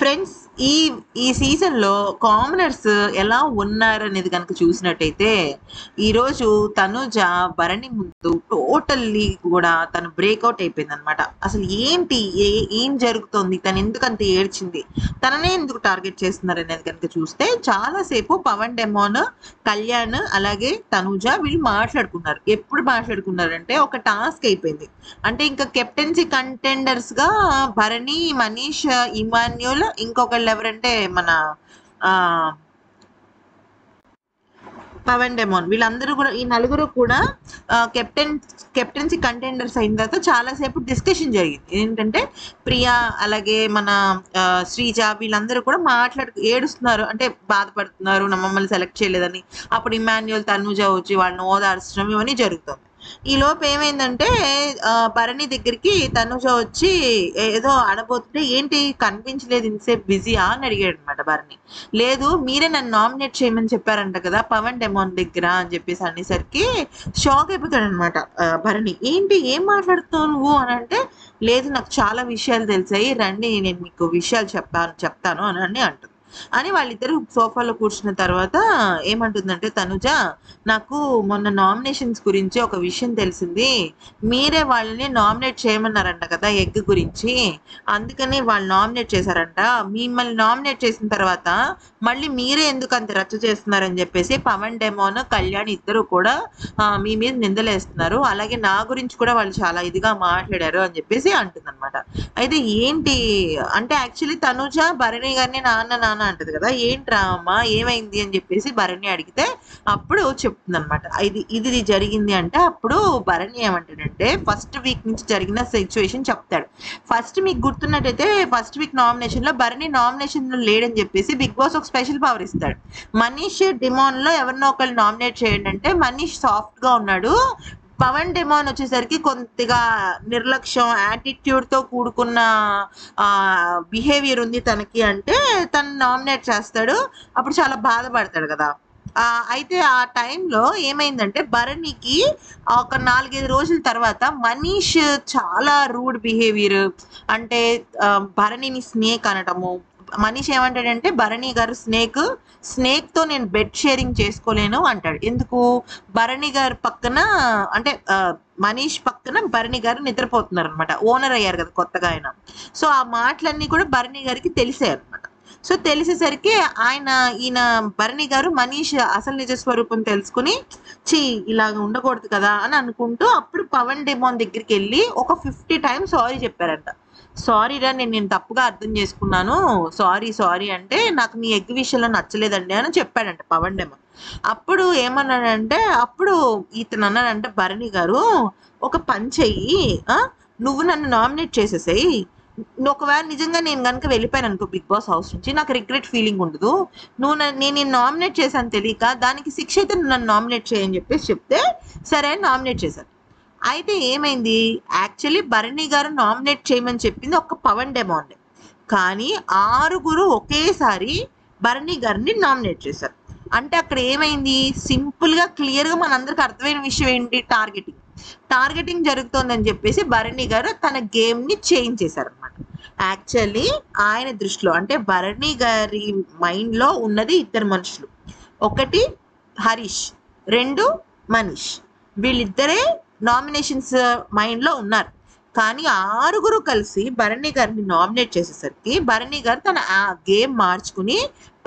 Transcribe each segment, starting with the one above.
Friends, ఈ ఈ సీజన్‌లో కామనర్స్ ఎలా ఉన్నారనేది గనక చూసినట్టయితే, ఈరోజు తనుజ భరణి ముందు టోటల్లీ కూడా తను బ్రేకౌట్ అయిపోయిందనమాట. అసలు ఏంటి? ఏం జరుగుతోంది? తనెందుకంత ఏడ్చింది? తననే ఎందుకు టార్గెట్ చేస్తున్నారనేది గనక చూస్తే, చాలా సేపు పవన్ డెమోన్, కళ్యాణ్ అలాగే తనుజ వీళ్ళు మాట్లాడుకున్నారు. ఎప్పుడు మాట్లాడుకున్నారంటే, ఒక టాస్క్ అయిపోయింది. అంటే ఇంకా కెప్టెన్సీ కంటెండర్స్ గా భరణి, మనీష్, ఇమాన్యుల్ ఇంకొకళ్ళు ఎవరంటే మన ఆ పవన్ డెమోన్, వీళ్ళందరూ కూడా ఈ నలుగురు కూడా కెప్టెన్సీ కంటెండర్స్ అయిన తర్వాత చాలాసేపు డిస్కషన్ జరిగింది. ఏంటంటే ప్రియా అలాగే మన శ్రీజ వీళ్ళందరూ కూడా ఏడుస్తున్నారు, అంటే బాధపడుతున్నారు నా మమ్మల్ని సెలెక్ట్ చేయలేదని. అప్పుడు ఇమాన్యుల్, తనుజ వచ్చి వాళ్ళని ఓదార్చడం ఇవన్నీ జరుగుతుంది. ఈ లోపు ఏమైందంటే భరణి దగ్గరికి తనుజ వచ్చి ఏదో అనబోతుంటే, ఏంటి కనిపించలేదు ఇంతసేపు బిజీయా అని అడిగాడు అనమాట భరణి. లేదు, మీరే నన్ను నామినేట్ చేయమని చెప్పారంట కదా పవన్ డెమోన్ దగ్గర అని చెప్పేసి అనేసరికి షాక్ అయిపోతాడు అనమాట భరణి. ఏంటి, ఏం మాట్లాడుతావు నువ్వు అని అంటే, లేదు నాకు చాలా విషయాలు తెలిసాయి, రండి నేను మీకు విషయాలు చెప్తాను అని అంటుంది. అని వాళ్ళిద్దరు సోఫాలో కూర్చున్న తర్వాత ఏమంటుందంటే తనుజ, నాకు మొన్న నామినేషన్స్ గురించి ఒక విషయం తెలిసింది. మీరే వాళ్ళని నామినేట్ చేయమన్నారంట కదా ఎగ్ గురించి, అందుకని వాళ్ళు నామినేట్ చేశారంట. మిమ్మల్ని నామినేట్ చేసిన తర్వాత మళ్ళీ మీరే ఎందుకు అంత రచ్చ చేస్తున్నారని చెప్పేసి పవన్ డెమోన్, కళ్యాణ్ ఇద్దరు కూడా మీ మీద నిందలేస్తున్నారు. అలాగే నా గురించి కూడా వాళ్ళు చాలా ఇదిగా మాట్లాడారు అని చెప్పేసి అంటుందన్నమాట. అయితే ఏంటి అంటే, యాక్చువల్లీ తనుజ భరణి గారిని నాన్న నాన్న అంటది కదా, ఏంట్రా అమ్మా ఏమైంది అని చెప్పేసి భరణి అడిగితే అప్పుడు చెప్తుంది అనమాట. ఇది జరిగింది అంటే, అప్పుడు భరణి ఏమంటాడంటే ఫస్ట్ వీక్ నుంచి జరిగిన సిచ్యువేషన్ చెప్తాడు. ఫస్ట్ మీకు గుర్తున్నట్టయితే ఫస్ట్ వీక్ నామినేషన్ లో భరణి నామినేషన్ లో లేడని చెప్పేసి బిగ్ బాస్ ఒక స్పెషల్ పవర్ ఇస్తాడు. మనీష్ డిమాండ్ లో ఎవరినో ఒకళ్ళు నామినేట్ చేయండి అంటే మనీష్ సాఫ్ట్ గా ఉన్నాడు. పవన్ డెమోన్ వచ్చేసరికి కొద్దిగా నిర్లక్ష్యం, యాటిట్యూడ్ తో కూడుకున్న బిహేవియర్ ఉంది తనకి అంటే తను నామినేట్ చేస్తాడు. అప్పుడు చాలా బాధపడతాడు కదా. అయితే ఆ టైంలో ఏమైందంటే భరణికి ఒక 4-5 రోజుల తర్వాత మనీష్ చాలా రూడ్ బిహేవియర్, అంటే భరణిని స్నేక్ అనటము. మనీష్ ఏమంటాడంటే, భరణి గారు స్నేక్ తో నేను బెడ్ షేరింగ్ చేసుకోలేను అంటాడు. ఎందుకు? భరణి గారు పక్కన, అంటే మనీష్ పక్కన భరణి గారు నిద్రపోతున్నారు అనమాట. ఓనర్ అయ్యారు కదా కొత్తగా ఆయన. సో ఆ మాటలన్నీ కూడా భరణి గారికి తెలిసాయి అనమాట. సో తెలిసేసరికి ఈయన భరణి గారు మనీష్ అసలు నిజ స్వరూపం తెలుసుకుని, ఇలాగ ఉండకూడదు కదా అని అనుకుంటూ అప్పుడు పవన్ డెమోన్ దగ్గరికి వెళ్ళి ఒక 50 టైమ్స్ సారీ చెప్పారంట. సారీ రా, నేను తప్పుగా అర్థం చేసుకున్నాను, సారీ అంటే, నాకు మీ ఎగ్ విషయంలో నచ్చలేదండి అని చెప్పాడంట పవన్ డెమోన్. అప్పుడు ఏమన్నాడంటే, అప్పుడు ఇతను అన్నాడంటే భరణి గారు, ఒక పని చెయ్యి, నువ్వు నన్ను నామినేట్ చేసేసాయి, ఒకవేళ నిజంగా నేను కనుక వెళ్ళిపోయాను అనుకో బిగ్ బాస్ హౌస్ నుంచి, నాకు రిగ్రెట్ ఫీలింగ్ ఉండదు. నేను నామినేట్ చేశాను తెలియక, దానికి శిక్ష అయితే నువ్వు నన్ను నామినేట్ చేయని చెప్పేసి చెప్తే సరే అని నామినేట్ చేశాను. అయితే ఏమైంది, యాక్చువల్లీ భరణి గారు నామినేట్ చేయమని చెప్పింది ఒక పవన్ డెమోన్, కానీ 6 ఒకేసారి భరణి గారిని నామినేట్ చేశారు. అంటే అక్కడ ఏమైంది, సింపుల్ గా క్లియర్ గా మనందరికి అర్థమైన విషయం ఏంటి, టార్గెటింగ్ జరుగుతోందని చెప్పేసి భరణి గారు తన గేమ్ ని చేంజ్ చేశారు అనమాట. యాక్చువల్లీ ఆయన దృష్టిలో, అంటే భరణి గారి మైండ్ లో ఉన్నది ఇద్దరు మనుషులు, ఒకటి హరీష్, 2 మనీష్. వీళ్ళిద్దరే నామినేషన్స్ మైండ్ లో ఉన్నారు. కానీ 6 కలిసి భరణి గారిని నామినేట్ చేసేసరికి భరణి గారు తన గేమ్ మార్చుకుని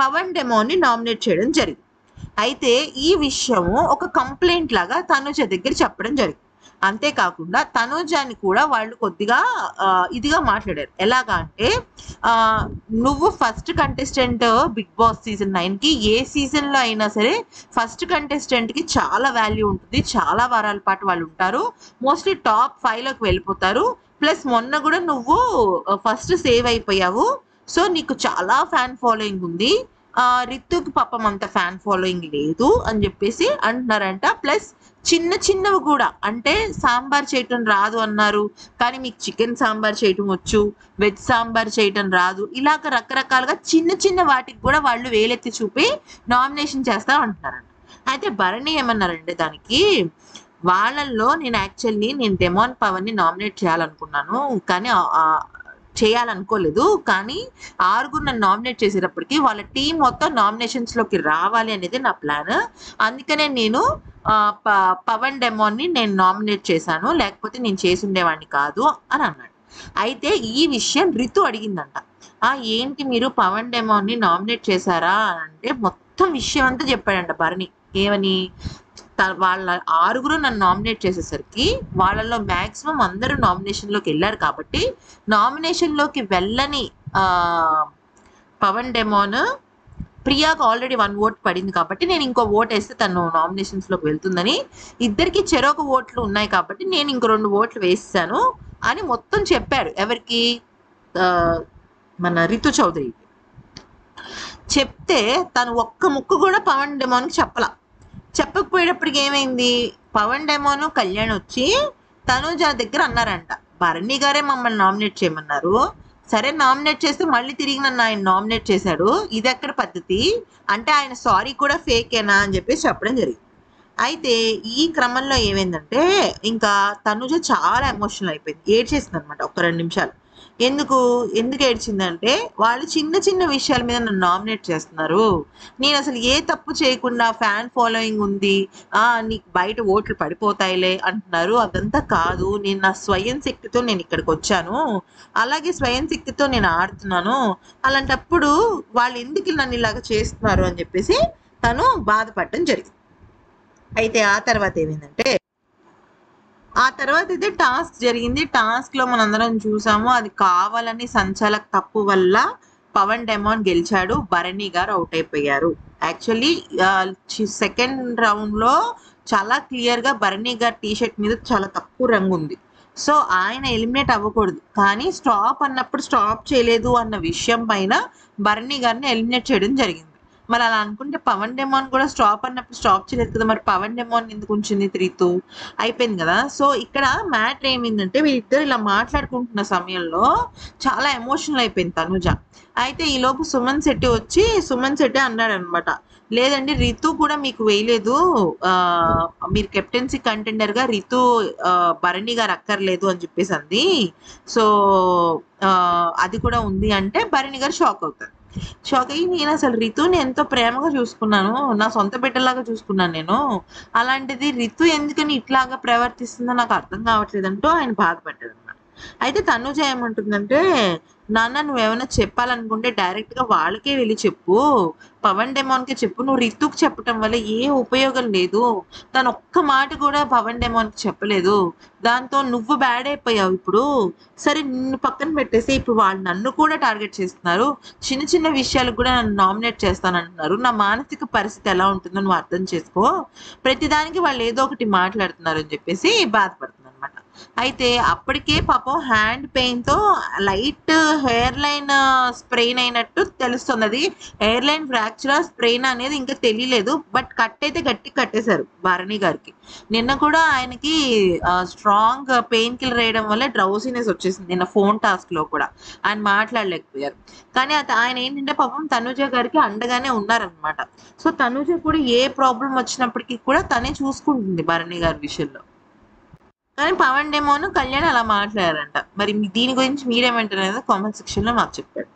పవన్ డెమోన్ ని నామినేట్ చేయడం జరిగింది. అయితే ఈ విషయము ఒక కంప్లైంట్ లాగా తనుజ దగ్గర చెప్పడం జరిగింది. అంతేకాకుండా తనుజాని కూడా వాళ్ళు కొద్దిగా ఇదిగా మాట్లాడారు. ఎలాగా అంటే, నువ్వు first contestant Bigg Boss season 9 కి, ఏ సీజన్ లో అయినా సరే ఫస్ట్ కంటెస్టెంట్ కి చాలా వాల్యూ ఉంటుంది, చాలా వారాల పాటు వాళ్ళు ఉంటారు, మోస్ట్లీ టాప్ 5 లోకి వెళ్ళిపోతారు. ప్లస్ మొన్న కూడా నువ్వు ఫస్ట్ సేవ్ అయిపోయావు, సో నీకు చాలా ఫ్యాన్ ఫాలోయింగ్ ఉంది. రితుకి పాపం అంత ఫ్యాన్ ఫాలోయింగ్ లేదు అని చెప్పేసి అంటున్నారంట. ప్లస్ చిన్నవి కూడా, అంటే సాంబార్ చేయటం రాదు అన్నారు, కానీ మీకు చికెన్ సాంబార్ చేయటం వచ్చు, వెజ్ సాంబార్ చేయటం రాదు, ఇలాగ రకరకాలుగా చిన్న వాటికి కూడా వాళ్ళు వేలెత్తి చూపి నామినేషన్ చేస్తా అంటున్నారంట. అయితే భరణి ఏమన్నారంటే దానికి, వాళ్ళల్లో నేను డెమాన్ పవన్ ని నామినేట్ చేయాలనుకున్నాను, కానీ చేయాలనుకోలేదు. కానీ ఆరుగురు నన్ను నామినేట్ చేసేటప్పటికి వాళ్ళ టీం మొత్తం నామినేషన్స్‌లోకి రావాలి అనేది నా ప్లాన్. అందుకనే నేను పవన్ డెమోన్‌ని నేను నామినేట్ చేశాను. లేకపోతే నేను చేసుండేవాడిని కాదు అని అన్నాడు. అయితే ఈ విషయం రితు అడిగిందంట. ఏంటి మీరు పవన్ డెమోన్‌ని నామినేట్ చేశారా అంటే మొత్తం విషయం అంతా చెప్పాడంట భరణి. ఏమని? వాళ్ళ ఆరుగురు నన్ను నామినేట్ చేసేసరికి వాళ్ళలో మాక్సిమం అందరూ నామినేషన్‌లోకి వెళ్ళారు కాబట్టి నామినేషన్‌లోకి వెళ్ళని పవన్ డెమోన్ ప్రియాకు ఆల్రెడీ 1 ఓట్ పడింది కాబట్టి నేను ఇంకో ఓట్ వేస్తే తను నామినేషన్స్‌లోకి వెళ్తుందని, ఇద్దరికి చెరొక ఓట్లు ఉన్నాయి కాబట్టి నేను ఇంకో 2 ఓట్లు వేసేసాను అని మొత్తం చెప్పాడు. ఎవరికి? మన రితు చౌదరికి. చెప్తే తను ఒక్క ముక్క కూడా పవన్ డెమోన్‌కి చెప్పలా. చెప్పకపోయేటప్పటికి ఏమైంది? పవన్ డెమోన్, కళ్యాణ్ వచ్చి తనూజ దగ్గర అన్నారంట, భరణి గారే మమ్మల్ని నామినేట్ చేయమన్నారు. సరే నామినేట్ చేస్తే మళ్ళీ తిరిగి నన్ను ఆయన నామినేట్ చేశాడు. ఇది ఎక్కడ పద్ధతి? అంటే ఆయన సారీ కూడా ఫేకేనా అని చెప్పేసి చెప్పడం జరిగింది. అయితే ఈ క్రమంలో ఏమైందంటే ఇంకా తనుజ చాలా ఎమోషనల్ అయిపోయింది. ఏడ్చేసింది అనమాట ఒక 2 నిమిషాలు. ఎందుకు ఏడ్చిందంటే వాళ్ళు చిన్న చిన్న విషయాల మీద నన్ను నామినేట్ చేస్తున్నారు. నేను అసలు ఏ తప్పు చేయకుండా ఫ్యాన్ ఫాలోయింగ్ ఉంది. నీకు బయట ఓట్లు పడిపోతాయిలే అంటున్నారు. అదంతా కాదు. నేను నా స్వయం శక్తితో నేను ఇక్కడికి వచ్చాను. అలాగే స్వయం శక్తితో నేను ఆడుతున్నాను. అలాంటప్పుడు వాళ్ళు ఎందుకు నన్ను ఇలాగ చేస్తున్నారు అని చెప్పేసి తను బాధపడడం జరిగింది. అయితే ఆ తర్వాత ఏమైందంటే అయితే టాస్క్ జరిగింది. టాస్క్‌లో మనందరం చూసాము. అది కావాలని సంచాలక్ తప్పు వల్ల పవన్ డెమోన్ గెలిచాడు. భరణి గారు అవుట్ అయిపోయారు. యాక్చువల్లీ సెకండ్ రౌండ్‌లో చాలా క్లియర్‌గా భరణి గారి టీ షర్ట్ మీద చాలా తక్కువ రంగు ఉంది. సో ఆయన ఎలిమినేట్ అవ్వకూడదు. కానీ స్టాప్ అన్నప్పుడు స్టాప్ చేయలేదు అన్న విషయం పైన భరణి గారిని ఎలిమినేట్ చేయడం జరిగింది. మరి అలా అనుకుంటే పవన్ డెమోన్ కూడా స్టాప్ అన్నప్పుడు స్టాప్ చేయలేదు కదా! మరి పవన్ డెమోన్ ఎందుకు ఉంచింది రితు? అయిపోయింది కదా! సో ఇక్కడ మ్యాటర్ ఏమైందంటే వీళ్ళిద్దరు ఇలా మాట్లాడుకుంటున్న సమయంలో చాలా ఎమోషనల్ అయిపోయింది తనుజ. అయితే ఈలోపు సుమన్ శెట్టి అన్నాడనమాట, లేదండి రితు కూడా మీకు వేయలేదు. మీరు కెప్టెన్సీ కంటెండర్‌గా రితు భరణి గారు అక్కర్లేదు అని చెప్పేసి అంది. సో అది కూడా ఉంది అంటే భరణి గారు షాక్ అవుతారు. షాక్ అయ్యి నేను అసలు రితుని ఎంతో ప్రేమగా చూసుకున్నాను. నా సొంత బిడ్డలాగా చూసుకున్నాను నేను. అలాంటిది రితు ఎందుకని ఇట్లాగా ప్రవర్తిస్తుందో నాకు అర్థం కావట్లేదంటూ ఆయన బాధపడ్డాడనమాట. అయితే తనుజ ఏమంటుందంటే, నాన్న నువ్వేమైనా చెప్పాలనుకుంటే డైరెక్ట్‌గా వాళ్ళకే వెళ్ళి చెప్పు. పవన్ డెమోన్‌కే చెప్పు. నువ్వు రితుకి చెప్పటం వల్ల ఏ ఉపయోగం లేదు. తను ఒక్క మాట కూడా పవన్ డెమోన్‌కి చెప్పలేదు. దాంతో నువ్వు బ్యాడ్ అయిపోయావు ఇప్పుడు. సరే నిన్ను పక్కన పెట్టేసి ఇప్పుడు వాళ్ళు నన్ను కూడా టార్గెట్ చేస్తున్నారు. చిన్న చిన్న విషయాలకు కూడా నన్ను నామినేట్ చేస్తానంటున్నారు. నా మానసిక పరిస్థితి ఎలా ఉంటుందో నువ్వు అర్థం చేసుకో. ప్రతిదానికి వాళ్ళు ఏదో ఒకటి మాట్లాడుతున్నారు అని చెప్పేసి బాధపడుతుందనమాట. అయితే అప్పటికే పాపం హ్యాండ్ పెయిన్‌తో లైట్ హెయిర్ లైన్ స్ప్రెయిన్ అయినట్టు తెలుస్తుంది. అది హెయిర్ లైన్ ఫ్రాక్చరా, స్ప్రెయిన్ అనేది ఇంకా తెలియలేదు. బట్ కట్ అయితే గట్టిగా కట్టేశారు భరణి గారికి. నిన్న కూడా ఆయనకి స్ట్రాంగ్ పెయిన్ కిల్లర్ వేయడం వల్ల డ్రౌసీనెస్ వచ్చేసింది. నిన్న ఫోన్ టాస్క్‌లో కూడా ఆయన మాట్లాడలేకపోయారు. కానీ ఆయన ఏంటంటే పాపం తనుజ గారికి అండగానే ఉన్నారనమాట. సో తనుజ కూడా ఏ ప్రాబ్లం వచ్చినప్పటికీ కూడా తనే చూసుకుంటుంది భరణి గారి విషయంలో. కానీ పవన్ డెమోన్, కళ్యాణ్ అలా మాట్లాడారంట. మరి దీని గురించి మీరేమంటారు అనేది కామెంట్ సెక్షన్‌లో మాకు చెప్పండి.